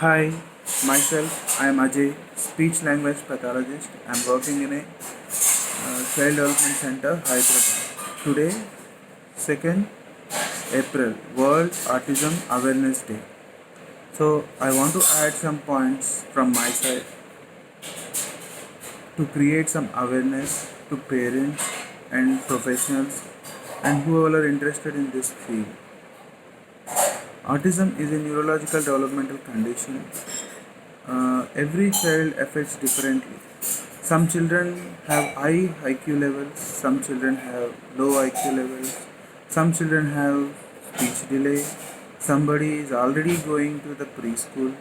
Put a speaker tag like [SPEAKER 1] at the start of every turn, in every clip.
[SPEAKER 1] Hi, myself, I am Ajay, speech language pathologist. I am working in a child development center, Hyderabad. Today, 2nd April, World Autism Awareness Day. So, I want to add some points from my side to create some awareness to parents and professionals and whoever are interested in this field. Autism is a neurological developmental condition. Every child affects differently. Some children have high IQ levels, some children have low IQ levels, some children have speech delay, somebody is already going to the preschool.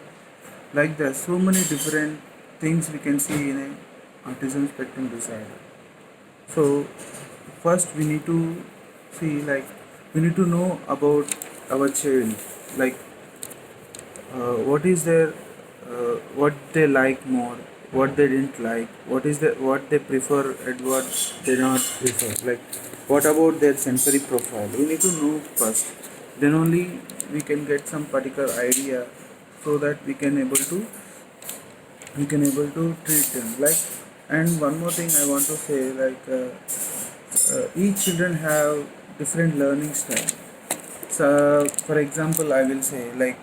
[SPEAKER 1] Like there's so many different things we can see in a autism spectrum disorder. So first we need to see we need to know about our child, like what is their what they like more, what they didn't like, what they prefer and what they not prefer, like what about their sensory profile. We need to know first, then only we can get some particular idea, so that we can able to treat them. Like, and one more thing I want to say, each children have different learning style. So for example I will say, like,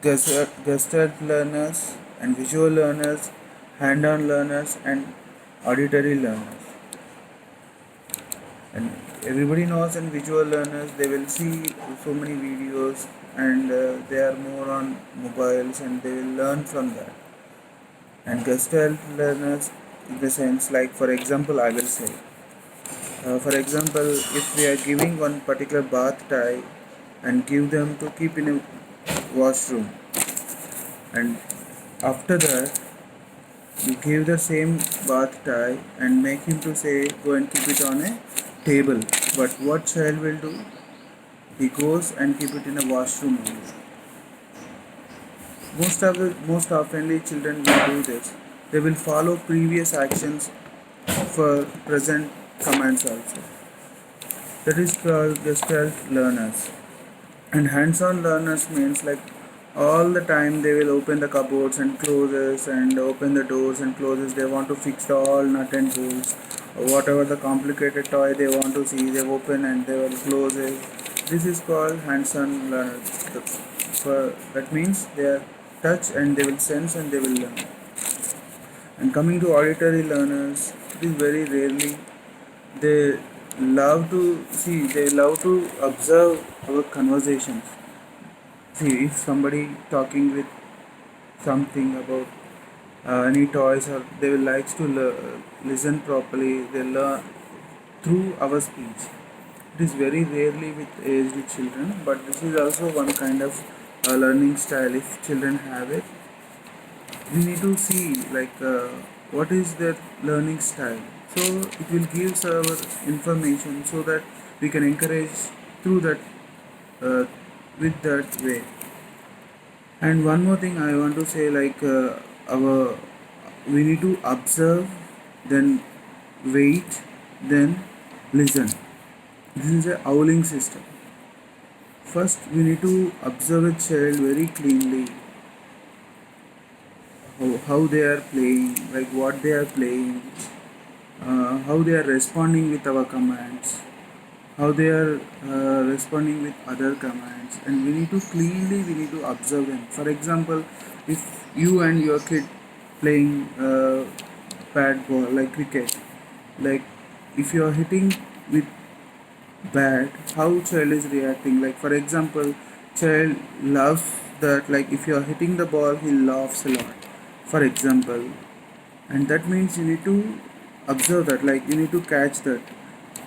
[SPEAKER 1] gestalt learners and visual learners, hand-on learners and auditory learners. And everybody knows in visual learners they will see so many videos, and they are more on mobiles and they will learn from that. And gestalt learners, in the sense, like for example I will say, for example, if we are giving one particular bath tie and give them to keep in a washroom, and after that you give the same bath tie and make him to say go and keep it on a table. But what child will do? He goes and keep it in a washroom only. Most oftenly children will do this. They will follow previous actions for present commands also. That is called gestalt learners. And hands-on learners means, like, all the time they will open the cupboards and closes and open the doors and closes. They want to fix the all nut and bolts, or whatever the complicated toy they want to see, they open and they will close it. This is called hands-on learners. That means they are touch and they will sense and they will learn. And coming to auditory learners, it is very rarely they they love to observe our conversations. See, if somebody talking with something about any toys, or they will like to listen properly, they learn through our speech. It is very rarely with aged children, but this is also one kind of learning style. If children have it, we need to see, like, what is their learning style. So it will give our information, so that we can encourage through that, uh, with that way. And one more thing I want to say, like, our we need to observe, then wait, then listen. This is a owling system. First, we need to observe a child very cleanly, how they are playing, like what they are playing, how they are responding with our commands, how they are responding with other commands, and we need to observe them. For example, if you and your kid playing bad ball like cricket, like, if you are hitting with bat, how child is reacting. Like, for example, child loves that, like, if you are hitting the ball he laughs a lot, for example. And that means you need to observe that, like you need to catch that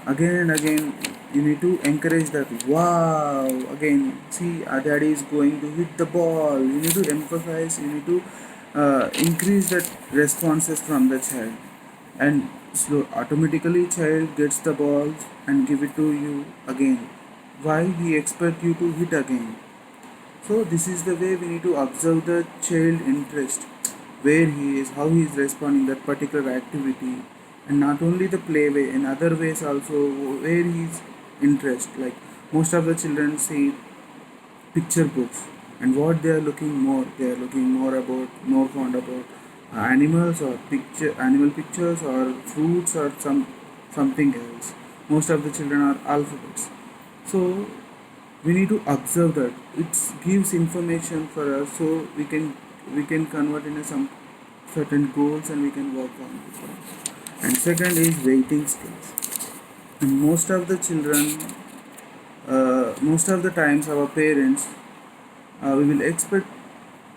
[SPEAKER 1] again and again. You need to encourage that, wow, again, see, our daddy is going to hit the ball. You need to emphasize, you need to increase that responses from the child. And slow automatically child gets the ball and give it to you again. Why he expect you to hit again? So this is the way we need to observe the child interest, where he is, how he is responding that particular activity, and not only the play way, in other ways also, where he is interest. Like, most of the children see picture books. and what they are looking more fond about animals or animal pictures or fruits or something else. Most of the children are alphabets. So we need to observe that it gives information for us, so we can convert in some certain goals and we can work on this one. And second is waiting skills. And most of the times our parents, we will expect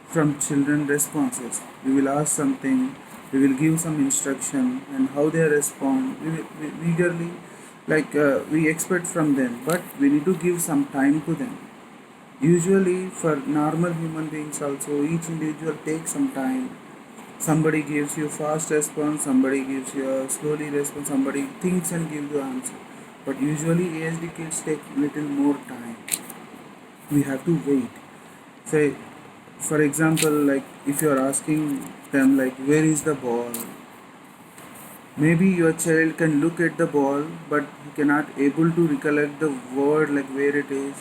[SPEAKER 1] from children responses. We will ask something, we will give some instruction, and how they respond, we eagerly, we expect from them, but we need to give some time to them. Usually, for normal human beings, also, each individual takes some time. Somebody gives you fast response, somebody gives you a slowly response, somebody thinks and gives you answer. But usually, ASD kids take little more time. We have to wait. Say, for example, like if you are asking them like where is the ball, maybe your child can look at the ball, but he cannot able to recollect the word like where it is.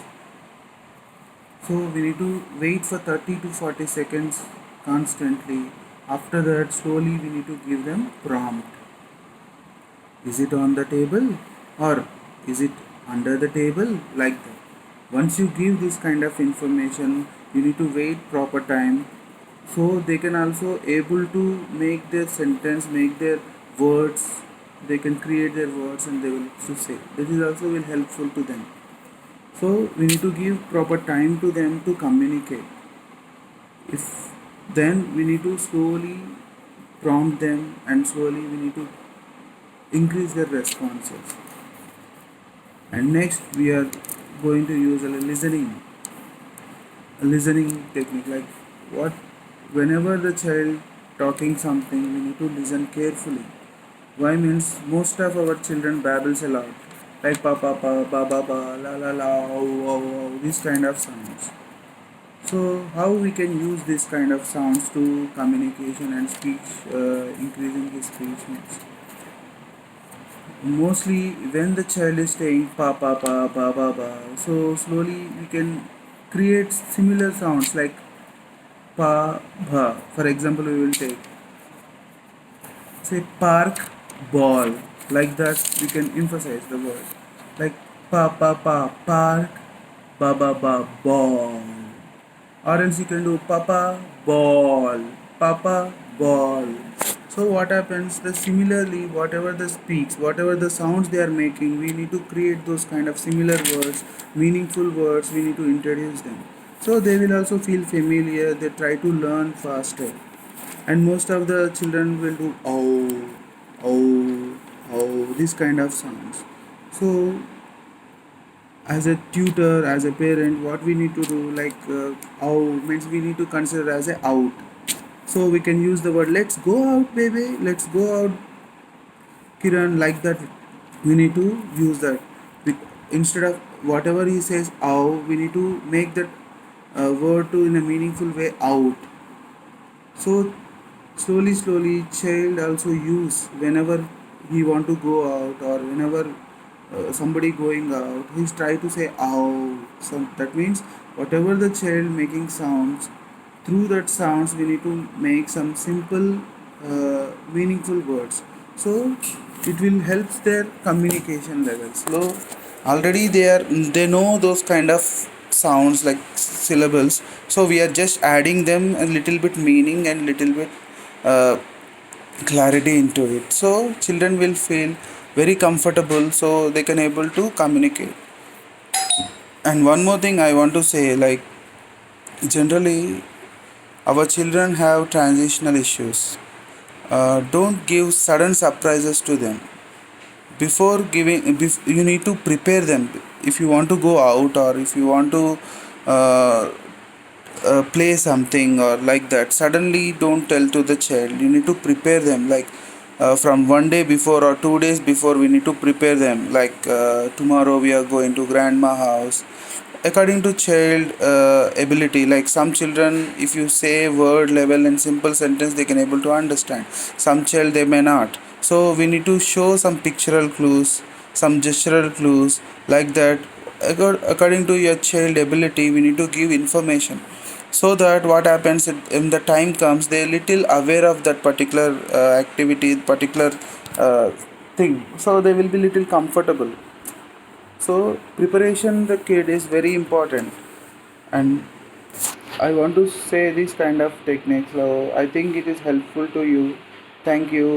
[SPEAKER 1] So we need to wait for 30 to 40 seconds constantly. After that, slowly we need to give them prompt. Is it on the table or is it under the table? Like that. Once you give this kind of information, you need to wait proper time, so they can also able to make their sentence, make their words. They can create their words and they will to say. This is also will helpful to them. So we need to give proper time to them to communicate. If then we need to slowly prompt them and slowly we need to increase their responses. And next we are going to use a listening technique. Like what whenever the child talking something, we need to listen carefully. Why means most of our children babbles a lot, like pa pa pa ba ba ba la la la this kind of sounds. So how we can use this kind of sounds to communication and speech, increasing his speech means mostly when the child is saying pa pa pa ba ba ba, so slowly we can create similar sounds like pa bha. For example, we will take say park ball, like that we can emphasize the word like pa pa pa park ba ba ba ball, or else you can do papa ball. So what happens, the similarly whatever the speaks, whatever the sounds they are making, we need to create those kind of similar words, meaningful words, we need to introduce them, so they will also feel familiar, they try to learn faster. And most of the children will do this kind of sounds. So as a tutor, as a parent, what we need to do, like means we need to consider as a out. So we can use the word let's go out baby, let's go out Kiran, like that we need to use that. Instead of whatever he says we need to make that word to in a meaningful way out. So slowly child also use whenever he want to go out, or whenever somebody going out, he's try to say ow. So that means whatever the child making sounds, through that sounds we need to make some simple meaningful words, so it will help their communication levels. So already they know those kind of sounds like syllables, so we are just adding them a little bit meaning and little bit uh, clarity into it, so children will feel very comfortable, so they can able to communicate. And one more thing I want to say, like generally our children have transitional issues. Don't give sudden surprises to them. Before giving, you need to prepare them. If you want to go out, or if you want to uh, play something or like that, suddenly don't tell to the child. You need to prepare them, like from 1 day before or 2 days before we need to prepare them, like tomorrow we are going to grandma house, according to child ability. Like some children, if you say word level and simple sentence, they can able to understand. Some child they may not, so we need to show some pictorial clues, some gestural clues, like that. According to your child ability, we need to give information. so that what happens in the time comes, they're little aware of that particular activity, particular uh, thing, so they will be little comfortable. So preparation the kid is very important, and I want to say this kind of techniques, so I think it is helpful to you. Thank you.